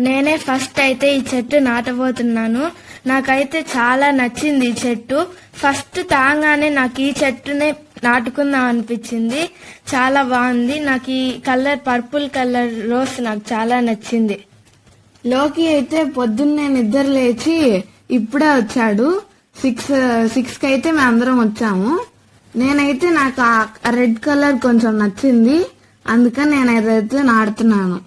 నేనే ఫస్ట్ అయితే ఈ చెట్టు నాటబోతున్నాను. నాకైతే చాలా నచ్చింది ఈ చెట్టు. ఫస్ట్ తాగానే నాకు ఈ చెట్టునే నాటుకుందాం అనిపించింది. చాలా బాగుంది. నాకు ఈ కలర్ పర్పుల్ కలర్ రోజ్ నాకు చాలా నచ్చింది. లోకి అయితే పొద్దున్నే నిద్ర లేచి ఇప్పుడే వచ్చాడు. 6 అయితే మేమందరం వచ్చాము. నేనైతే నాకు ఆ రెడ్ కలర్ కొంచెం నచ్చింది, అందుకని నేను ఏదైతే నాడుతున్నాను.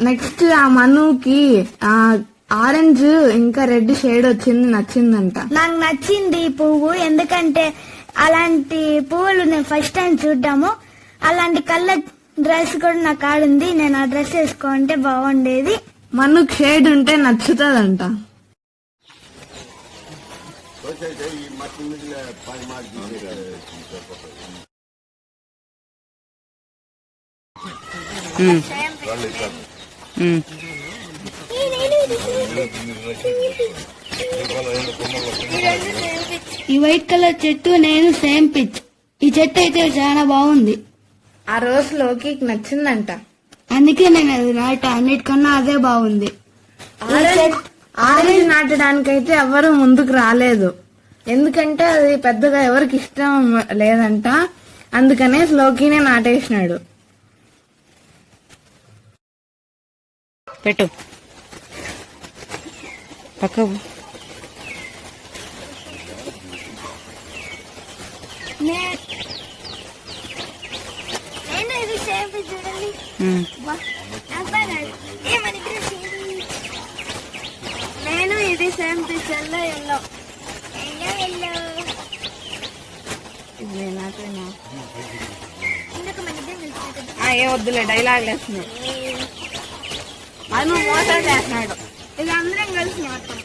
నెక్స్ట్ ఆ మనుకి ఆరెంజ్ ఇంకా రెడ్ షేడ్ వచ్చింది, నచ్చిందంట. నాకు నచ్చింది ఈ పువ్వు, ఎందుకంటే అలాంటి పువ్వులు నేను ఫస్ట్ టైం చూడ్డాము. అలాంటి కలర్ డ్రెస్ కూడా నాకు ఆడింది. నేను ఆ డ్రెస్ వేసుకుంటే బాగుండేది. మనుకు షేడ్ ఉంటే నచ్చుతుందంట. ఈ వైట్ కలర్ చెట్టు నేను సేమ్ పిచ్. ఈ చెట్టు అయితే చాలా బాగుంది. ఆ రోజు లోకి నచ్చిందంట, అందుకే నేను అది నాట. అన్నిటికన్నా అదే బాగుంది. ఆరెంజ్ నాటడానికైతే ఎవరు ముందుకు రాలేదు, ఎందుకంటే అది పెద్దగా ఎవరికి ఇష్టం లేదంట. అందుకనే లోకినే నాటేసినాడు. పెట్టు పక్క నేను ఇది సేమ్ పిచ్ చూడండి. నేను ఇది same pitch yellow yellow yellow ఏ వద్దులే, డైలాగ్ వేస్తున్నాడు. అది నువ్వు మోసం చేస్తున్నాడు. ఇది అందరం కలిసి నాటాం.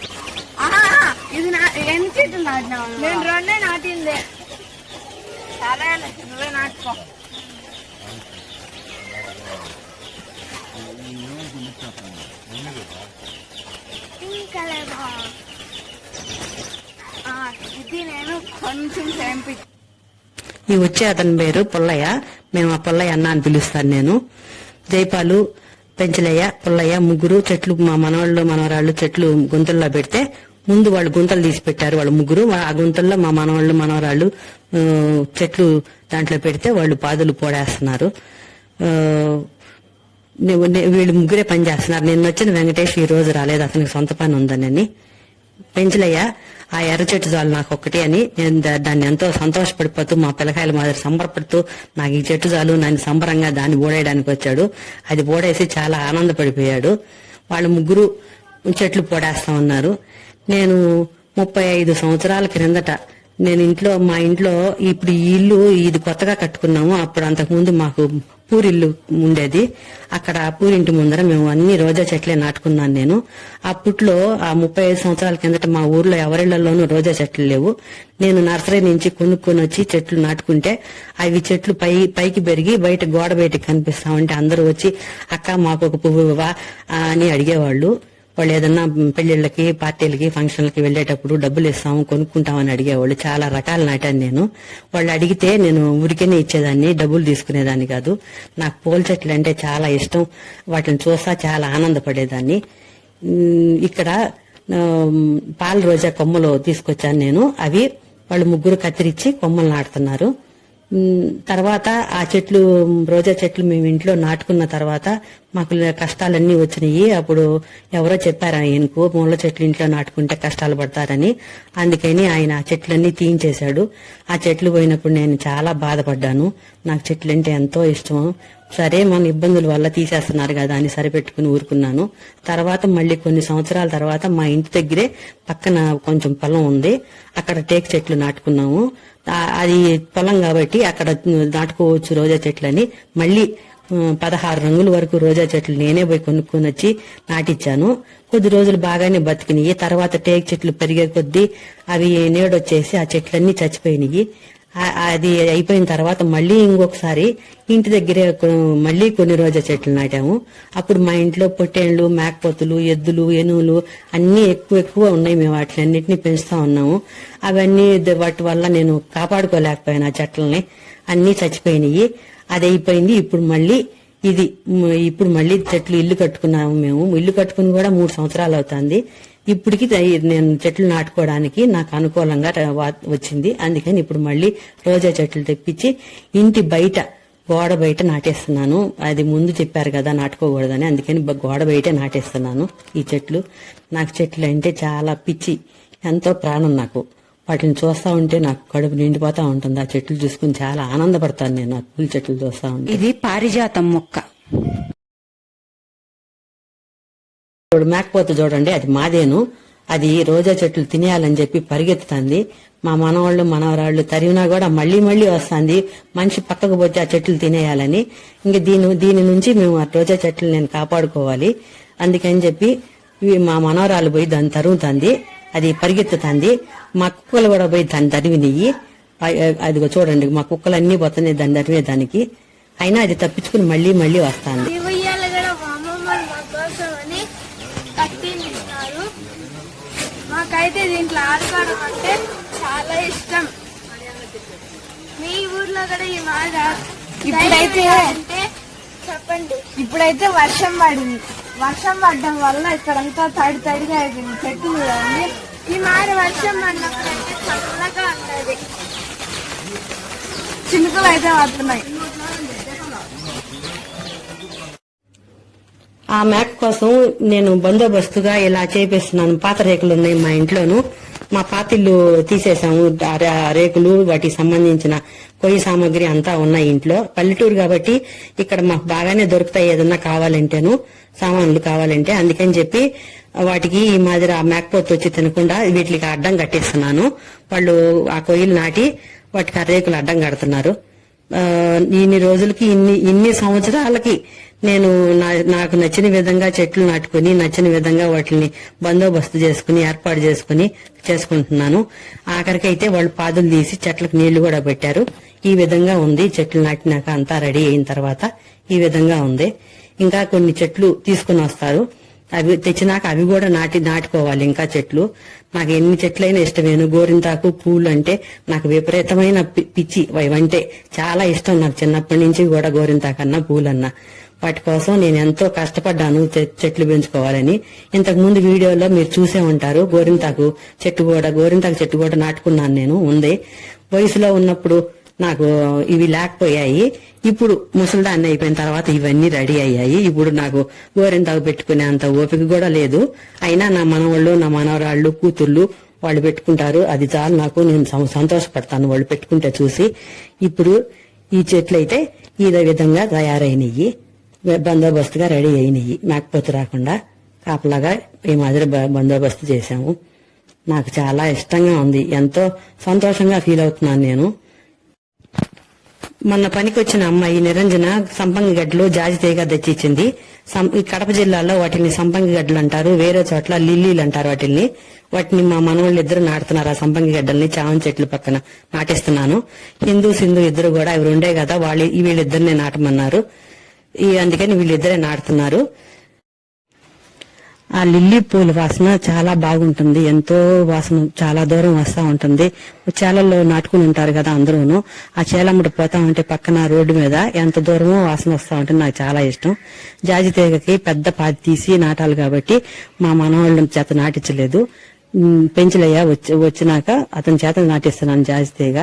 ఇది ఎన్ని చెట్లు నాటినావు? నేను 2 నాటిందే. సరే నువ్వే నాటుకో. పింక్ కలర్ ఇది నేను కొంచెం సేంపి. ఈ వచ్చే అతని పేరు పుల్లయ్య. మేము ఆ పుల్లయ్య అన్న అని పిలుస్తాను నేను. జైపాలు, పెంచలయ్య, పుల్లయ్య ముగ్గురు చెట్లు, మా మనవాళ్ళు మనవరాళ్ళు చెట్లు గుంతల్లో పెడితే ముందు వాళ్ళు గుంతలు తీసి పెట్టారు. వాళ్ళు ముగ్గురు ఆ గుంతల్లో మా మనవాళ్ళు మనవరాళ్ళు చెట్లు దాంట్లో పెడితే వాళ్ళు పాదులు పోడేస్తున్నారు. వీళ్ళు ముగ్గురే పని చేస్తున్నారు. నిన్న వచ్చిన వెంకటేష్ ఈ రోజు రాలేదు, అతనికి సొంత పని ఉందని. పెంచలయ్య ఆ ఎర్ర చెట్టు చాలు నాకు ఒక్కటే అని నేను దాన్ని ఎంతో సంతోషపడిపోతూ మా పిల్లకాయల మాదిరి సంబరపడుతూ నాకు ఈ చెట్టు చాలు నన్ను సంబరంగా దాన్ని ఓడేయడానికి వచ్చాడు. అది ఓడేసి చాలా ఆనందపడిపోయాడు. వాళ్ళు ముగ్గురు చెట్లు పోడేస్తా ఉన్నారు. నేను 35 సంవత్సరాల క్రిందట నేను మా ఇంట్లో ఇప్పుడు ఈ ఇల్లు ఇది కొత్తగా కట్టుకున్నాము. అప్పుడు అంతకుముందు మాకు పూరిల్లు ఉండేది. అక్కడ పూరింటి ముందర మేము అన్ని రోజా చెట్లే నాటుకున్నాను నేను. అప్పట్లో ఆ 35 సంవత్సరాల కిందట మా ఊర్లో ఎవరిళ్లలోనూ రోజా చెట్లు లేవు. నేను నర్సరీ నుంచి కొనుక్కొని వచ్చి చెట్లు నాటుకుంటే అవి చెట్లు పైకి పెరిగి బయట గోడ బయటకి కనిపిస్తా ఉంటే అందరూ వచ్చి అక్క మాకు ఒక పువ్వు ఇవ్వవా అని అడిగేవాళ్ళు. వాళ్ళు ఏదన్నా పెళ్లిళ్ళకి పార్టీలకి ఫంక్షన్లకి వెళ్లేటప్పుడు డబ్బులు ఇస్తాము కొనుక్కుంటామని అడిగేవాళ్ళు. చాలా రకాలు నాటాను నేను. వాళ్ళు అడిగితే నేను ఊరికేనే ఇచ్చేదాన్ని, డబ్బులు తీసుకునేదాన్ని కాదు. నాకు పూల చెట్లు అంటే చాలా ఇష్టం. వాటిని చూస్తా చాలా ఆనందపడేదాన్ని. ఇక్కడ పాల రోజా కొమ్మలు తీసుకొచ్చాను నేను. అవి వాళ్ళు ముగ్గురు కత్తిరించి కొమ్మలు నాటుతున్నారు. తర్వాత ఆ చెట్లు రోజా చెట్లు మేము ఇంట్లో నాటుకున్న తర్వాత మాకు కష్టాలన్నీ వచ్చినాయి. అప్పుడు ఎవరో చెప్పారు ఆయనకు ముళ్ళ చెట్లు ఇంట్లో నాటుకుంటే కష్టాలు పడతారని. అందుకని ఆయన ఆ చెట్లన్నీ తీయించేశాడు. ఆ చెట్లు పోయినప్పుడు నేను చాలా బాధపడ్డాను. నాకు చెట్లు అంటే ఎంతో ఇష్టం. సరే మన ఇబ్బందుల వల్ల తీసేస్తున్నారు కదా అని సరిపెట్టుకుని ఊరుకున్నాను. తర్వాత మళ్ళీ కొన్ని సంవత్సరాల తర్వాత మా ఇంటి దగ్గరే పక్కన కొంచెం పొలం ఉంది. అక్కడ టేక్ చెట్లు నాటుకున్నాము. అది పొలం కాబట్టి అక్కడ నాటుకోవచ్చు రోజా చెట్లని. మళ్ళీ 16 రంగుల వరకు రోజా చెట్లు నేనే పోయి కొనుక్కొని వచ్చి నాటిచ్చాను. కొద్ది రోజులు బాగానే బతికినాయి. తర్వాత టేక్ చెట్లు పెరిగే కొద్దీ అవి నీడొచ్చేసి ఆ చెట్లన్నీ చచ్చిపోయినాయి. అది అయిపోయిన తర్వాత మళ్ళీ ఇంకొకసారి ఇంటి దగ్గరే మళ్ళీ కొన్ని రోజా చెట్లు నాటాము. అప్పుడు మా ఇంట్లో పొట్టేళ్లు, మేకపోతులు, ఎద్దులు, ఏనుగులు అన్ని ఎక్కువ ఉన్నాయి. మేము వాటిని అన్నింటినీ పెంచుతా ఉన్నాము. అవన్నీ వాటి వల్ల నేను కాపాడుకోలేకపోయాను. ఆ చెట్లని అన్ని చచ్చిపోయినాయి. అది అయిపోయింది. ఇప్పుడు మళ్ళీ ఇది ఇప్పుడు మళ్ళీ చెట్లు ఇల్లు కట్టుకున్నాము. మేము ఇల్లు కట్టుకుని కూడా 3 సంవత్సరాలు అవుతుంది. ఇప్పటికి నేను చెట్లు నాటుకోవడానికి నాకు అనుకూలంగా వచ్చింది. అందుకని ఇప్పుడు మళ్ళీ రోజా చెట్లు తెప్పించి ఇంటి బయట గోడ బయట నాటేస్తున్నాను. అది ముందు చెప్పారు కదా నాటుకోకూడదని, అందుకని గోడ బయటే నాటేస్తున్నాను ఈ చెట్లు. నాకు చెట్లు అంటే చాలా పిచ్చి, ఎంతో ప్రాణం నాకు. వాటిని చూస్తా ఉంటే నాకు కడుపు నిండిపోతా ఉంటుంది. ఆ చెట్లు చూసుకుని చాలా ఆనందపడతాను నేను ఆ పూల చెట్లు చూస్తా ఉంటే. ఇది పారిజాతం మొక్క. ఇప్పుడు మేకపోతే చూడండి, అది మాదేను. అది రోజా చెట్లు తినేయాలని చెప్పి పరిగెత్తుతుంది. మా మనవాళ్ళు మనవరాళ్ళు తరివినా కూడా మళ్ళీ మళ్ళీ వస్తుంది. మనిషి పక్కకు పోతే ఆ చెట్లు తినేయాలని. ఇంక దీని నుంచి మేము ఆ రోజా చెట్లు నేను కాపాడుకోవాలి. అందుకని చెప్పి మా మనవరాలు పోయి దాన్ని తరుగుతుంది. అది పరిగెత్తుతుంది. మా కుక్కలు కూడా పోయి దాన్ని తరివినయ్యి. అదిగో చూడండి, మా కుక్కలు అన్ని పోతున్నాయి దాన్ని తరివేదానికి. అయినా అది తప్పించుకుని మళ్ళీ మళ్ళీ వస్తుంది. ఈ ఉయ్యాలు కూడా మా అమ్మమ్మ మా కోసం అని కట్టినిస్తారు. మాకైతే దీంట్లో ఆడుకోవడం అంటే చాలా ఇష్టం. మీ ఊర్లో కూడా ఈ మాట ఇప్పుడైతే అంటే చెప్పండి. ఇప్పుడైతే వర్షం పడింది. వర్షం పడడం వల్ల ఇక్కడంతా తడిగా అయిపోయింది. చెట్టు చూడండి. ఈ మాట వర్షం పడినప్పుడు అయితే చల్లగా ఉంటది. చినుకులు అయితే వస్తున్నాయి. ఆ మేక కోసం నేను బందోబస్తుగా ఇలా చేపిస్తున్నాను. పాత రేకులు ఉన్నాయి మా ఇంట్లోను. మా పాతిళ్ళు తీసేసాము. ఆ రేకులు, వాటికి సంబంధించిన కొయ్యి సామాగ్రి అంతా ఉన్నాయి ఇంట్లో. పల్లెటూరు కాబట్టి ఇక్కడ మాకు బాగానే దొరుకుతాయి ఏదన్నా కావాలంటేను, సామాన్లు కావాలంటే. అందుకని చెప్పి వాటికి ఈ మాదిరి ఆ మేకపోతు వచ్చి తినకుండా వీటికి అడ్డం కట్టేస్తున్నాను. వాళ్ళు ఆ కొయ్యలు నాటి వాటికి ఆ రేకులు అడ్డం కడుతున్నారు. ఇన్ని రోజులకి ఇన్ని సంవత్సరాలకి నేను నాకు నచ్చిన విధంగా చెట్లు నాటుకుని నచ్చిన విధంగా వాటిని బందోబస్తు చేసుకుని ఏర్పాటు చేసుకుంటున్నాను. ఆఖరికైతే వాళ్ళు పాదులు తీసి చెట్లకు నీళ్లు కూడా పెట్టారు. ఈ విధంగా ఉంది. చెట్లు నాటినాక అంతా రెడీ అయిన తర్వాత ఈ విధంగా ఉంది. ఇంకా కొన్ని చెట్లు తీసుకుని వస్తారు. అవి తెచ్చినాక అవి కూడా నాటుకోవాలి. ఇంకా చెట్లు నాకు ఎన్ని చెట్లైనా ఇష్టమేను. గోరింతాకు పూలు అంటే నాకు విపరీతమైన పిచ్చి. ఇవంటే చాలా ఇష్టం నాకు చిన్నప్పటి నుంచి కూడా. గోరింతాకన్నా పూలన్నా వాటి కోసం నేను ఎంతో కష్టపడ్డాను చెట్లు పెంచుకోవాలని. ఇంతకు ముందు వీడియోలో మీరు చూసే ఉంటారు. గోరింతాకు చెట్టు కూడా నాటుకున్నాను నేను. ఉంది వయసులో ఉన్నప్పుడు నాకు ఇవి లేకపోయాయి. ఇప్పుడు ముసలిదాన్ని అయిపోయిన తర్వాత ఇవన్నీ రెడీ అయ్యాయి. ఇప్పుడు నాకు గోరింతాకు పెట్టుకునే అంత ఓపిక కూడా లేదు. అయినా నా మనవాళ్ళు, నా మనవరాళ్ళు, కూతుళ్ళు వాళ్ళు పెట్టుకుంటారు. అది చాలు నాకు. నేను సంతోషపడతాను వాళ్ళు పెట్టుకుంటే చూసి. ఇప్పుడు ఈ చెట్లు అయితే ఇదే విధంగా తయారైనవి, బందోబస్తుగా రెడీ అయినవి. మేకపోతు రాకుండా కాపలాగా ఈ మాదిరి బందోబస్తు చేశాము. నాకు చాలా ఇష్టంగా ఉంది. ఎంతో సంతోషంగా ఫీల్ అవుతున్నాను నేను. మొన్న పనికి వచ్చిన అమ్మాయి నిరంజన సంపంగి గడ్డలు జాజి తీగ తెచ్చిచ్చింది. ఈ కడప జిల్లాలో వాటిని సంపంగి గడ్డలు అంటారు, వేరే చోట్ల లిల్లీలు అంటారు వాటిని మా మనవాళ్ళు ఇద్దరు నాటుతున్నారు. ఆ సంపంగి గడ్డల్ని చావం చెట్లు పక్కన నాటిస్తున్నాను. హిందూ సింధు ఇద్దరు కూడా ఇవి ఉండే కదా, వీళ్ళిద్దరినే నాటమన్నారు. అందుకని వీళ్ళిద్దరే నాటుతున్నారు. ఆ లిల్లీ పూల వాసన చాలా బాగుంటుంది. ఎంతో వాసన చాలా దూరం వస్తా ఉంటుంది. చేలల్లో నాటుకుని ఉంటారు కదా అందరూను. ఆ చేలమ్మటి పోతా ఉంటే పక్కన రోడ్డు మీద ఎంత దూరమో వాసన వస్తా ఉంటుంది. నాకు చాలా ఇష్టం. జాజి తీగకి పెద్ద పాది తీసి నాటాలి కాబట్టి మా మనవాళ్ళ చేత నాటించలేదు. పెంచులయ్య వచ్చినాక అతని చేత నాటిస్తున్నాను జాజి తీగ.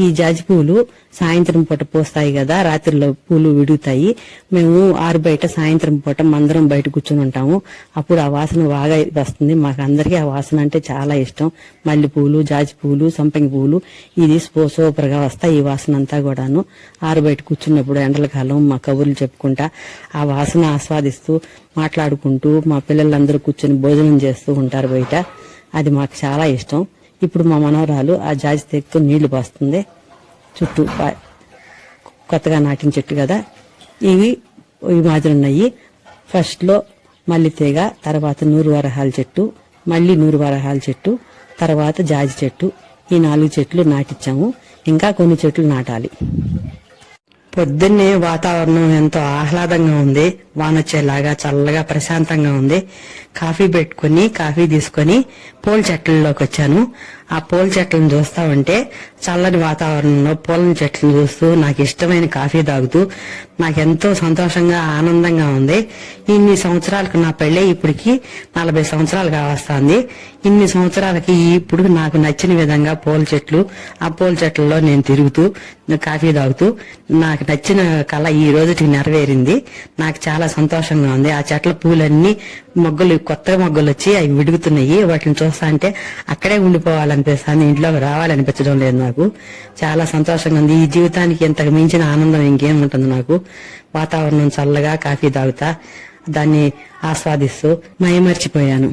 ఈ జాజి పూలు సాయంత్రం పూట పోస్తాయి కదా, రాత్రిలో పూలు విడుగుతాయి. మేము బయట సాయంత్రం పూట మందరం బయట కూర్చుని ఉంటాము. అప్పుడు ఆ వాసన బాగా వస్తుంది. మాకు అందరికీ ఆ వాసన అంటే చాలా ఇష్టం. మల్లె పూలు, జాజి పూలు, సంపంగి పూలు ఇది సూపర్ గా వస్తాయి. ఈ వాసన అంతా కూడాను బయట కూర్చున్నప్పుడు ఎండల కాలం మా కబుర్లు చెప్పుకుంటా ఆ వాసన ఆస్వాదిస్తూ మాట్లాడుకుంటూ మా పిల్లలందరూ కూర్చొని భోజనం చేస్తూ ఉంటారు బయట. అది మాకు చాలా ఇష్టం. ఇప్పుడు మా మనవరాలు ఆ జాజి తీగతో నీళ్లు పోస్తుంది. చుట్టూ కొత్తగా నాటిన చెట్టు కదా, ఇవి మాదిరి ఉన్నాయి. ఫస్ట్ లో మల్లి తీగ, తర్వాత 100 వరహాల చెట్టు, మళ్ళీ 100 వరహాల చెట్టు, తర్వాత జాజి చెట్టు. ఈ 4 చెట్లు నాటించాము. ఇంకా కొన్ని చెట్లు నాటాలి. పొద్దున్నే వాతావరణం ఎంతో ఆహ్లాదంగా ఉంది. వానొచ్చేలాగా చల్లగా ప్రశాంతంగా ఉంది. కాఫీ పెట్టుకుని కాఫీ తీసుకొని పూల చెట్లలోకి వచ్చాను. ఆ పూల చెట్లను చూస్తా ఉంటే చల్లని వాతావరణంలో పూల చెట్లను చూస్తూ నాకు ఇష్టమైన కాఫీ తాగుతూ నాకెంతో సంతోషంగా ఆనందంగా ఉంది. ఇన్ని సంవత్సరాలకు నా పెళ్ళి ఇప్పటికి 40 సంవత్సరాలు కావస్తుంది. ఇన్ని సంవత్సరాలకి ఇప్పుడు నాకు నచ్చిన విధంగా పూల చెట్లు, ఆ పూల చెట్లలో నేను తిరుగుతూ కాఫీ తాగుతూ నాకు నచ్చిన కళ ఈ రోజుకి నెరవేరింది. నాకు చాలా సంతోషంగా ఉంది. ఆ చెట్ల పూలన్నీ మొగ్గలు, కొత్త మొగ్గలు వచ్చి అవి విడుగుతున్నాయి. వాటిని చూస్తా అంటే అక్కడే ఉండిపోవాలనిపిస్తాను, ఇంట్లోకి రావాలనిపించడం లేదు. నాకు చాలా సంతోషంగా ఉంది. ఈ జీవితానికి ఇంతకు మించిన ఆనందం ఇంకేముంటుంది నాకు. వాతావరణం చల్లగా కాఫీ తాగుతా దాన్ని ఆస్వాదిస్తూ మైమర్చిపోయాను.